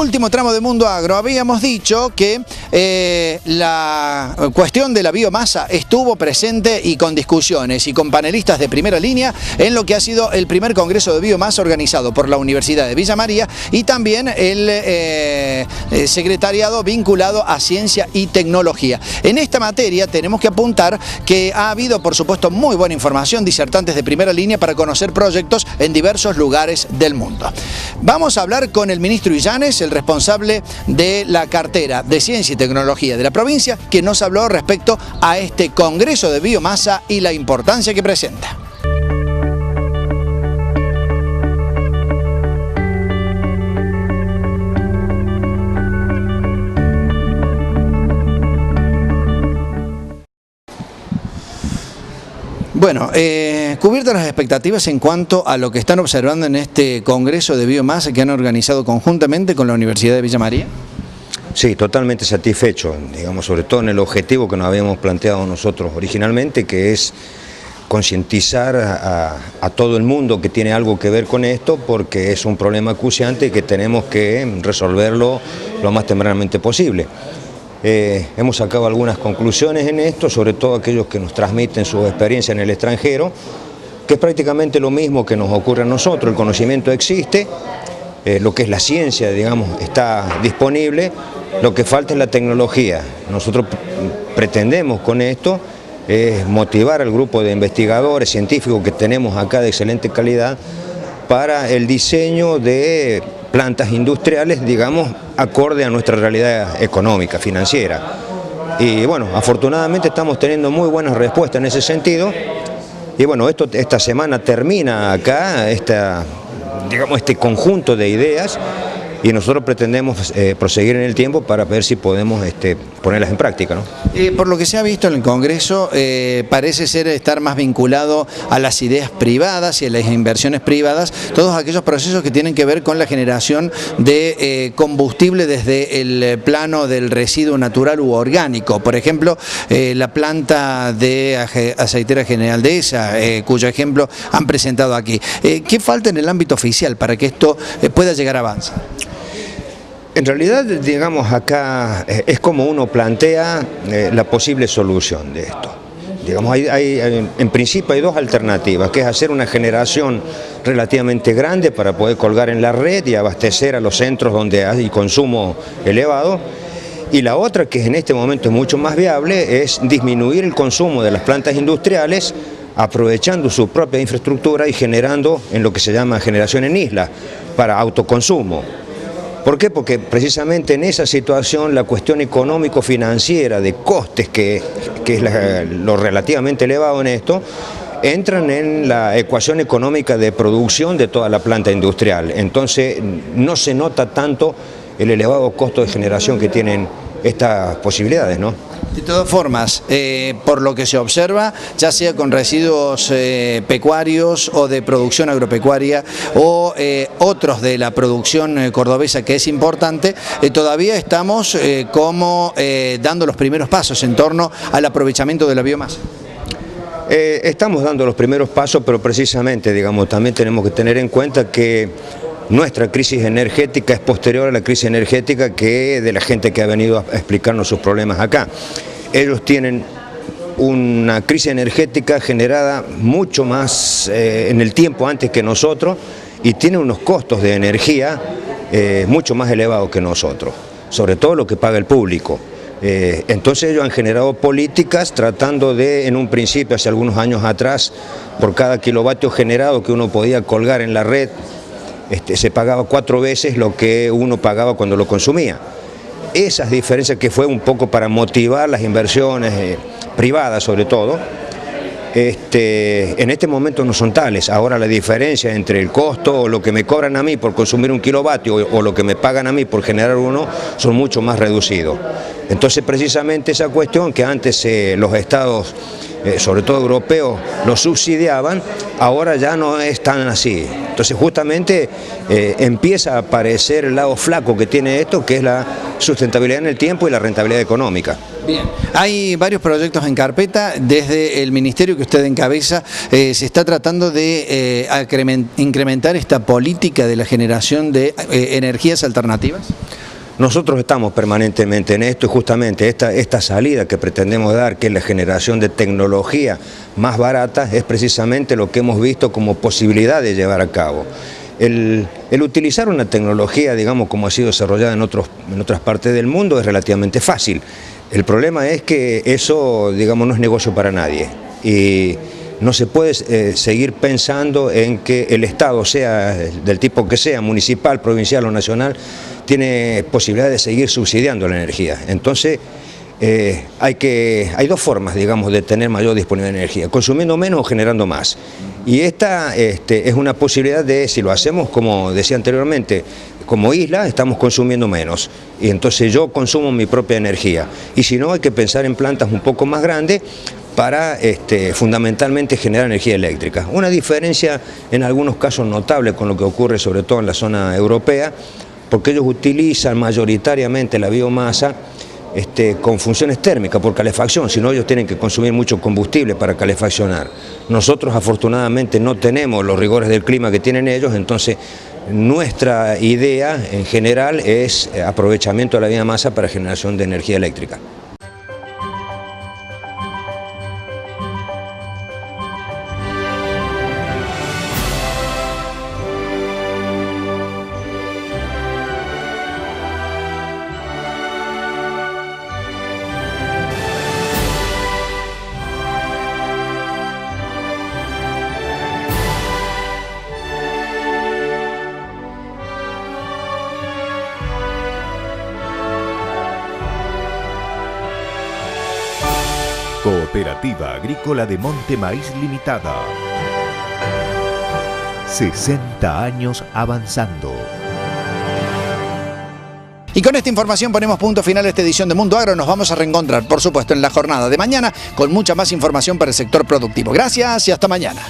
Último tramo de Mundo Agro. Habíamos dicho que la cuestión de la biomasa estuvo presente y con discusiones y con panelistas de primera línea en lo que ha sido el primer congreso de biomasa organizado por la Universidad de Villa María y también el secretariado vinculado a ciencia y tecnología. En esta materia tenemos que apuntar que ha habido, por supuesto, muy buena información, disertantes de primera línea para conocer proyectos en diversos lugares del mundo. Vamos a hablar con el ministro Illanes, el responsable de la cartera de Ciencia y Tecnología de la provincia, que nos habló respecto a este Congreso de Biomasa y la importancia que presenta. Bueno, cubiertas las expectativas en cuanto a lo que están observando en este Congreso de Biomasa que han organizado conjuntamente con la Universidad de Villa María. Sí, totalmente satisfecho, digamos, sobre todo en el objetivo que nos habíamos planteado nosotros originalmente, que es concientizar a todo el mundo que tiene algo que ver con esto, porque es un problema acuciante y que tenemos que resolverlo lo más tempranamente posible. Hemos sacado algunas conclusiones en esto, sobre todo aquellos que nos transmiten su experiencia en el extranjero, que es prácticamente lo mismo que nos ocurre a nosotros. El conocimiento existe, lo que es la ciencia, digamos, está disponible, lo que falta es la tecnología. Nosotros pretendemos con esto motivar al grupo de investigadores científicos que tenemos acá de excelente calidad para el diseño de plantas industriales, digamos, acorde a nuestra realidad económica, financiera. Y bueno, afortunadamente estamos teniendo muy buenas respuestas en ese sentido. Y bueno, esta semana termina acá digamos, este conjunto de ideas y nosotros pretendemos proseguir en el tiempo para ver si podemos ponerlas en práctica, ¿no? Por lo que se ha visto en el Congreso, parece ser estar más vinculado a las ideas privadas y a las inversiones privadas, todos aquellos procesos que tienen que ver con la generación de combustible desde el plano del residuo natural u orgánico. Por ejemplo, la planta de aceitera General Dehesa, cuyo ejemplo han presentado aquí. ¿Qué falta en el ámbito oficial para que esto pueda llegar a avanzar? En realidad, digamos, acá es como uno plantea la posible solución de esto. Digamos, en principio hay dos alternativas, que es hacer una generación relativamente grande para poder colgar en la red y abastecer a los centros donde hay consumo elevado. Y la otra, que en este momento es mucho más viable, es disminuir el consumo de las plantas industriales, aprovechando su propia infraestructura y generando en lo que se llama generación en isla, para autoconsumo. ¿Por qué? Porque precisamente en esa situación la cuestión económico-financiera de costes, que es lo relativamente elevado en esto, entran en la ecuación económica de producción de toda la planta industrial. Entonces no se nota tanto el elevado costo de generación que tienen estas posibilidades, ¿no? De todas formas, por lo que se observa, ya sea con residuos pecuarios o de producción agropecuaria o otros de la producción cordobesa que es importante, todavía estamos dando los primeros pasos en torno al aprovechamiento de la biomasa. Estamos dando los primeros pasos, pero precisamente, digamos, también tenemos que tener en cuenta que nuestra crisis energética es posterior a la crisis energética de la gente que ha venido a explicarnos sus problemas acá. Ellos tienen una crisis energética generada mucho más en el tiempo antes que nosotros y tienen unos costos de energía mucho más elevados que nosotros, sobre todo lo que paga el público. Entonces ellos han generado políticas tratando de, en un principio, hace algunos años atrás, por cada kilovatio generado que uno podía colgar en la red, se pagaba 4 veces lo que uno pagaba cuando lo consumía. Esas diferencias, que fue un poco para motivar las inversiones privadas sobre todo, en este momento no son tales. Ahora la diferencia entre el costo o lo que me cobran a mí por consumir 1 kilovatio o lo que me pagan a mí por generar uno son mucho más reducidos. Entonces precisamente esa cuestión que antes los estados, sobre todo europeos, lo subsidiaban, ahora ya no es tan así. Entonces justamente empieza a aparecer el lado flaco que tiene esto, que es la sustentabilidad en el tiempo y la rentabilidad económica. Bien, hay varios proyectos en carpeta. Desde el ministerio que usted encabeza se está tratando de incrementar esta política de la generación de energías alternativas. Nosotros estamos permanentemente en esto y justamente esta salida que pretendemos dar, que es la generación de tecnología más barata, es precisamente lo que hemos visto como posibilidad de llevar a cabo. El utilizar una tecnología, digamos, como ha sido desarrollada en otras partes del mundo, es relativamente fácil. El problema es que eso, digamos, no es negocio para nadie y no se puede seguir pensando en que el Estado, sea del tipo que sea, municipal, provincial o nacional, tiene posibilidad de seguir subsidiando la energía. Entonces, hay dos formas, digamos, de tener mayor disponibilidad de energía, consumiendo menos o generando más. Y esta es una posibilidad de, si lo hacemos, como decía anteriormente, como isla estamos consumiendo menos y entonces yo consumo mi propia energía. Y si no, hay que pensar en plantas un poco más grandes para fundamentalmente generar energía eléctrica. Una diferencia en algunos casos notable con lo que ocurre sobre todo en la zona europea, porque ellos utilizan mayoritariamente la biomasa con funciones térmicas por calefacción, si no ellos tienen que consumir mucho combustible para calefaccionar. Nosotros afortunadamente no tenemos los rigores del clima que tienen ellos, entonces nuestra idea en general es aprovechamiento de la biomasa para generación de energía eléctrica. Cooperativa Agrícola de Monte Maíz Limitada. 60 años avanzando. Y con esta información ponemos punto final a esta edición de Mundo Agro. Nos vamos a reencontrar, por supuesto, en la jornada de mañana con mucha más información para el sector productivo. Gracias y hasta mañana.